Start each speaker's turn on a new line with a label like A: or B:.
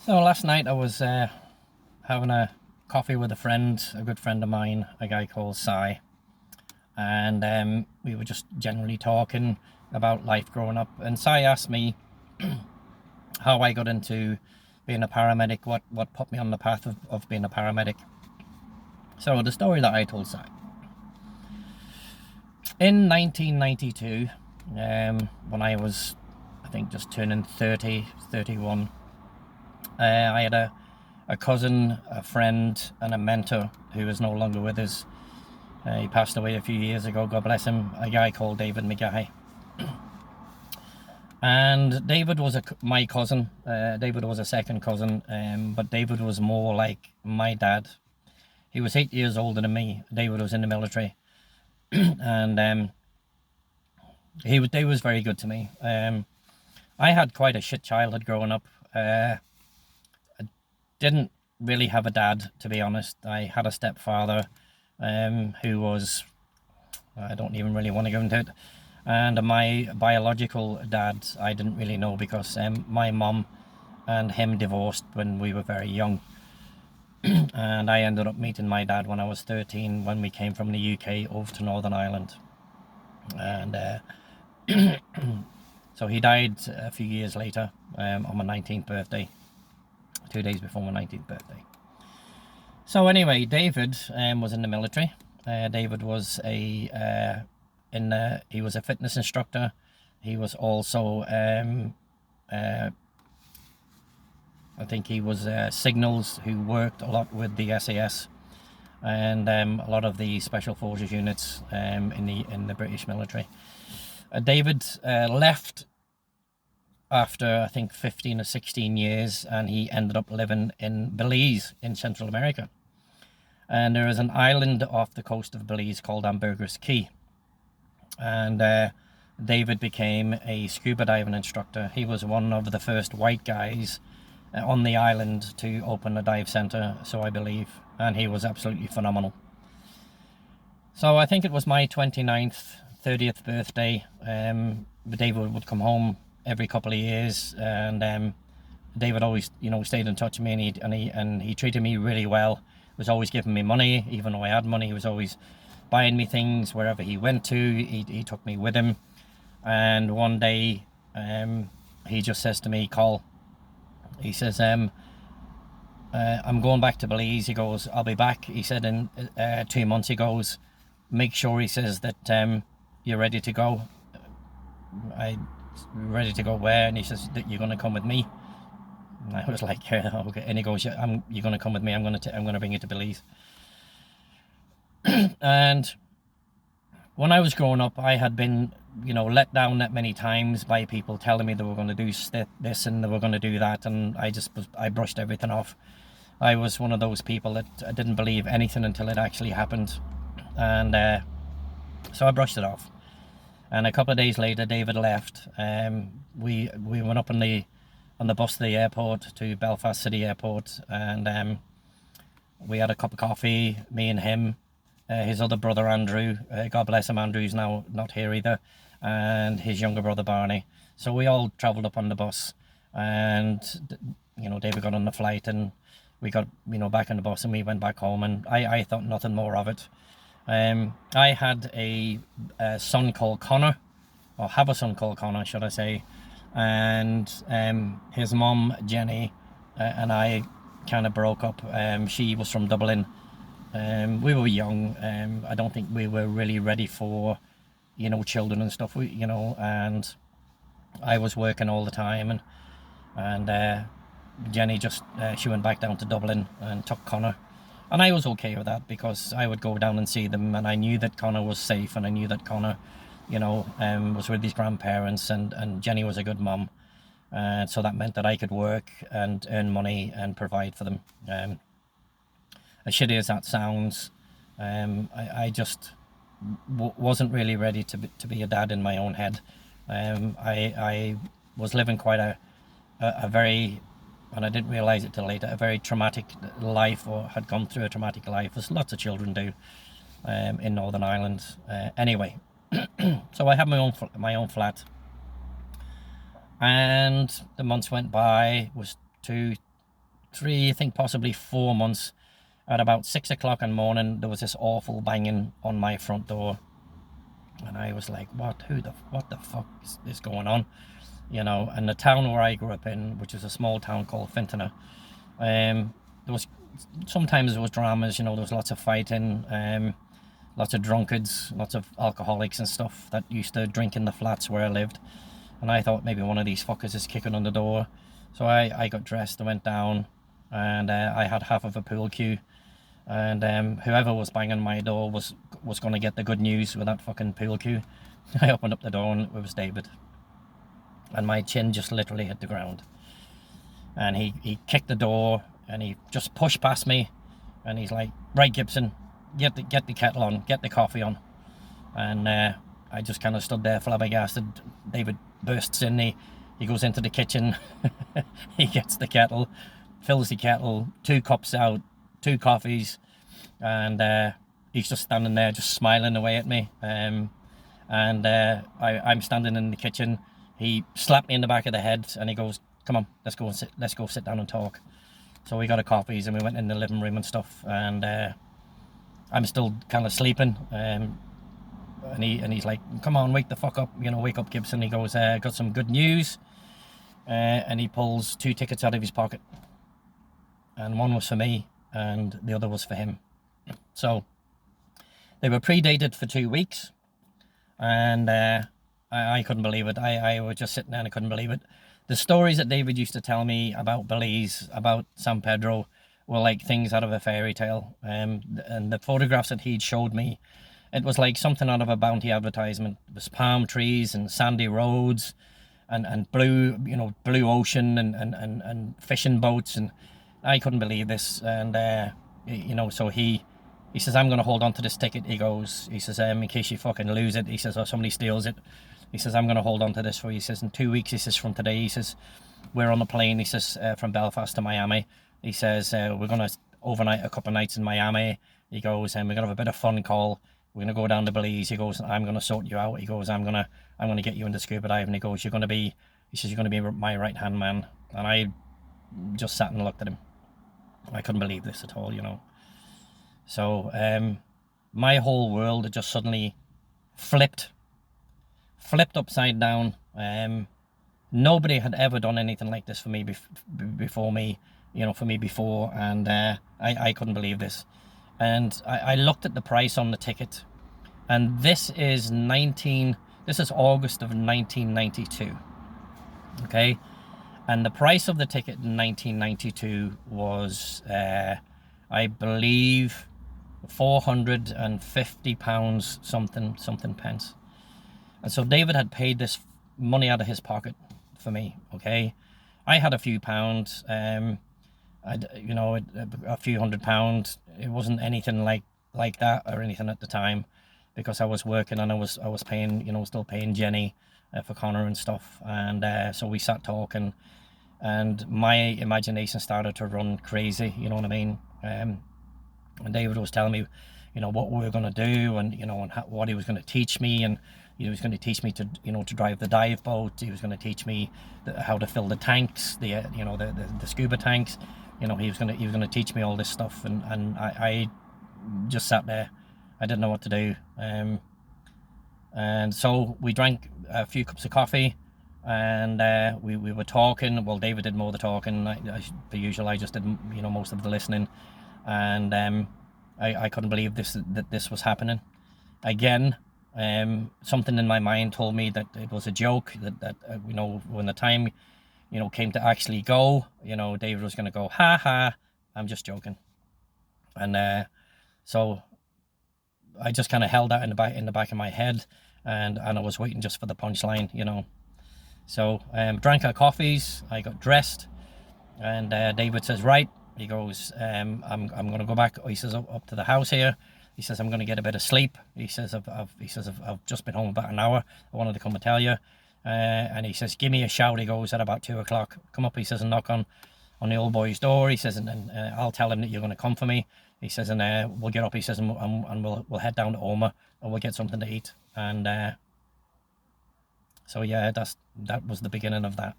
A: So last night I was having a coffee with a good friend of mine, a guy called Cy, and we were just generally talking about life growing up. And Cy asked me how I got into being a paramedic, what put me on the path of being a paramedic. So the story that I told Cy. In 1992, when I was, I think, just turning 30, 31, I had a cousin, a friend, and a mentor who is no longer with us. He passed away a few years ago, God bless him, a guy called David McGaughey. And David was my cousin. David was a second cousin, but David was more like my dad. He was 8 years older than me. David was in the military. And David was very good to me. I had quite a shit childhood growing up. I didn't really have a dad, to be honest. I had a stepfather who was, I don't even really want to go into it. And my biological dad, I didn't really know because my mum and him divorced when we were very young. And I ended up meeting my dad when I was 13, when we came from the UK over to Northern Ireland. And so he died a few years later on my 19th birthday, 2 days before my 19th birthday. So anyway, David was in the military. David was he was a fitness instructor. He was also I think he was signals who worked a lot with the SAS and a lot of the special forces units in the British military. David left after I think 15 or 16 years, and he ended up living in Belize in Central America. And there is an island off the coast of Belize called Ambergris Caye. And David became a scuba diving instructor. He was one of the first white guys on the island to open a dive center, so I believe, and he was absolutely phenomenal. So I think it was my 29th, 30th birthday. David would come home every couple of years, and David always, stayed in touch with me, and he treated me really well. He was always giving me money, even though I had money. He was always buying me things wherever he went to. He took me with him, and one day he just says to me, "Call." He says, "I'm going back to Belize." He goes, "I'll be back." He said, "In 2 months." He goes, "Make sure," he says, "that you're ready to go." Ready to go where? And he says, "That you're going to come with me." And I was like, "Yeah, okay." And he goes, "Yeah, you're going to come with me. I'm going to bring you to Belize." And when I was growing up, I had been, let down that many times by people telling me they were going to do this and they were going to do that, and I brushed everything off. I was one of those people that didn't believe anything until it actually happened, and so I brushed it off. And a couple of days later, David left. We went up on the bus to the airport, to Belfast City Airport, and we had a cup of coffee, me and him. His other brother Andrew, God bless him, Andrew's now not here either, and his younger brother Barney. So we all travelled up on the bus, and David got on the flight, and we got back on the bus, and we went back home, and I thought nothing more of it. I had a son called Connor, or have a son called Connor, should I say, and his mom Jenny and I kind of broke up. She was from Dublin. We were young. I don't think we were really ready for, children and stuff. And I was working all the time, and Jenny just she went back down to Dublin and took Connor, and I was okay with that because I would go down and see them, and I knew that Connor was safe, and I knew that Connor, was with his grandparents, and Jenny was a good mum, and so that meant that I could work and earn money and provide for them. As shitty as that sounds, I just wasn't really ready to be a dad in my own head. I was living quite a very, and I didn't realise it till later, a very traumatic life, or had gone through a traumatic life, as lots of children do in Northern Ireland. Anyway, so I had my own flat, and the months went by. It was 2, 3, I think possibly 4 months, at about 6 o'clock in the morning, there was this awful banging on my front door. And I was like, what the fuck is going on? You know, and the town where I grew up in, which is a small town called Fintona, there was, sometimes there was dramas, you know, there was lots of fighting, lots of drunkards, lots of alcoholics and stuff that used to drink in the flats where I lived. And I thought maybe one of these fuckers is kicking on the door. So I got dressed and went down, and I had half of a pool cue. And whoever was banging my door was going to get the good news with that fucking pool cue. I opened up the door and it was David. And my chin just literally hit the ground. And he kicked the door and he just pushed past me. And he's like, right, Gibson, get the kettle on, get the coffee on. And I just kind of stood there flabbergasted. David bursts in, he goes into the kitchen. He gets the kettle, fills the kettle, 2 cups out, 2 coffees, and he's just standing there just smiling away at me. I'm standing in the kitchen. He slapped me in the back of the head and he goes, come on, let's go sit down and talk. So we got our coffees and we went in the living room and stuff, and I'm still kind of sleeping, and he's like, come on, wake the fuck up, you know, wake up, Gibson. He goes, got some good news, and he pulls 2 tickets out of his pocket, and one was for me and the other was for him. So they were pre-dated for 2 weeks, and I couldn't believe it. I was just sitting there and I couldn't believe it. The stories that David used to tell me about Belize, about San Pedro, were like things out of a fairy tale. And the photographs that he'd showed me, it was like something out of a Bounty advertisement. It was palm trees and sandy roads and blue, you know, blue ocean and fishing boats, and I couldn't believe this. And you know, so he says, I'm going to hold on to this ticket. He says, in case you fucking lose it, he says, or somebody steals it, he says, I'm going to hold on to this for you. He says, in 2 weeks, he says, from today, he says, we're on a plane, he says, from Belfast to Miami. He says, we're going to overnight a couple of nights in Miami. He goes, and we're going to have a bit of fun call. We're going to go down to Belize. He goes, I'm going to sort you out. He goes, I'm going to get you into scuba diving. He goes, you're going to be my right-hand man. And I just sat and looked at him. I couldn't believe this at all, you know. So my whole world just suddenly flipped upside down. Nobody had ever done anything like this for me before me, you know, for me before, and I couldn't believe this. And I looked at the price on the ticket, and this is August of 1992. Okay. And the price of the ticket in 1992 was, I believe, £450 something pence. And so David had paid this money out of his pocket for me. Okay, I had a few pounds, a few £100. It wasn't anything like that or anything at the time, because I was working and I was paying, you know, still paying Jenny for Connor and stuff. And so we sat talking, and my imagination started to run crazy, you know what I mean? And David was telling me, you know, what we were going to do, and, you know, and what he was going to teach me. And he was going to teach me to, you know, to drive the dive boat. He was going to teach me how to fill the tanks, the scuba tanks. You know, he was going to teach me all this stuff, and I just sat there. I didn't know what to do. And so we drank a few cups of coffee, and we were talking. Well, David did more of the talking. Per usual, I just did, you know, most of the listening. And I couldn't believe that this was happening again. Something in my mind told me that it was a joke, that you know, when the time, you know, came to actually go, you know, David was going to go, ha ha, I'm just joking. And so I just kind of held that in the back of my head, and I was waiting just for the punchline, you know. So drank our coffees, I got dressed, and David says, right, he goes, I'm going to go back, he says, up to the house here. He says, I'm going to get a bit of sleep. He says, I've just been home about an hour. I wanted to come and tell you. And he says, give me a shout. He goes, at about 2 o'clock. Come up, he says, and knock on the old boy's door. He says, and I'll tell him that you're going to come for me. He says, and we'll get up, he says, and we'll head down to Oma, and we'll get something to eat. And so, yeah, that was the beginning of that.